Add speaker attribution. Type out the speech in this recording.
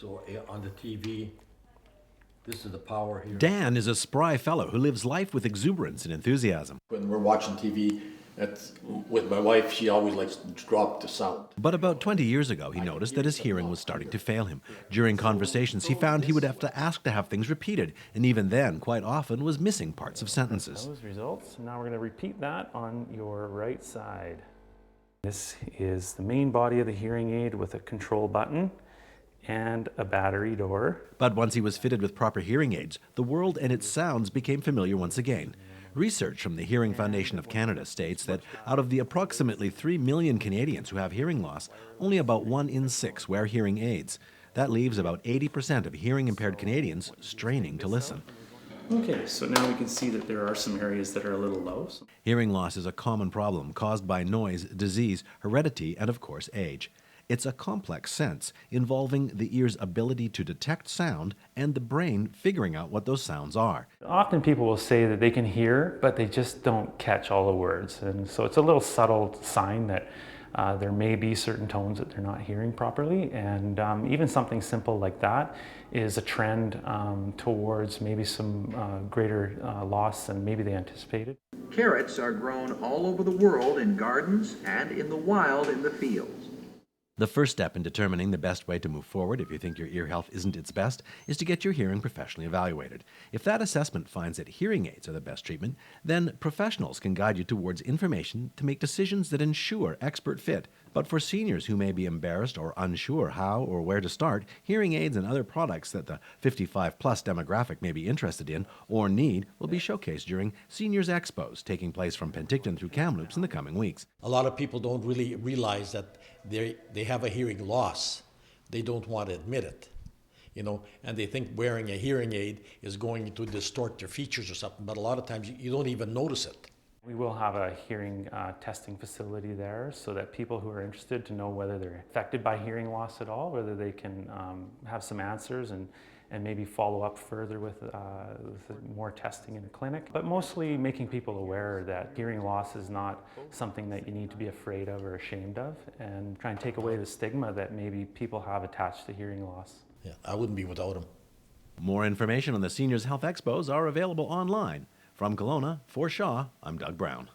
Speaker 1: So on the TV, this is the power here.
Speaker 2: Dan is a spry fellow who lives life with exuberance and enthusiasm.
Speaker 1: When we're watching TV, with my wife, she always likes to drop the sound.
Speaker 2: But about 20 years ago, he noticed that his hearing was starting to fail him. During conversations, he found he would have to ask to have things repeated, and even then, quite often, was missing parts of sentences.
Speaker 3: Those results. Now we're going to repeat that on your right side. This is the main body of the hearing aid with a control button and a battery door.
Speaker 2: But once he was fitted with proper hearing aids, the world and its sounds became familiar once again. Research from the Hearing Foundation of Canada states that out of the approximately 3 million Canadians who have hearing loss, only about 1 in 6 wear hearing aids. That leaves about 80% of hearing-impaired Canadians straining to listen.
Speaker 3: Okay, so now we can see that there are some areas that are a little low.
Speaker 2: Hearing loss is a common problem caused by noise, disease, heredity, and of course age. It's a complex sense involving the ear's ability to detect sound and the brain figuring out what those sounds are.
Speaker 3: Often people will say that they can hear, but they just don't catch all the words. And so it's a little subtle sign that there may be certain tones that they're not hearing properly. And even something simple like that is a trend towards maybe some greater loss than maybe they anticipated.
Speaker 4: Carrots are grown all over the world in gardens and in the wild in the fields.
Speaker 2: The first step in determining the best way to move forward if you think your ear health isn't its best is to get your hearing professionally evaluated. If that assessment finds that hearing aids are the best treatment, then professionals can guide you towards information to make decisions that ensure expert fit. But for seniors who may be embarrassed or unsure how or where to start, hearing aids and other products that the 55-plus demographic may be interested in or need will be showcased during Seniors Expos, taking place from Penticton through Kamloops in the coming weeks.
Speaker 1: A lot of people don't really realize that they have a hearing loss. They don't want to admit it, and they think wearing a hearing aid is going to distort their features or something, but a lot of times you don't even notice it.
Speaker 3: We will have a hearing testing facility there so that people who are interested to know whether they're affected by hearing loss at all, whether they can have some answers and maybe follow up further with more testing in a clinic. But mostly making people aware that hearing loss is not something that you need to be afraid of or ashamed of, and try and take away the stigma that maybe people have attached to hearing loss.
Speaker 1: Yeah, I wouldn't be without them.
Speaker 2: More information on the Seniors Health Expos are available online. From Kelowna, for Shaw, I'm Doug Brown.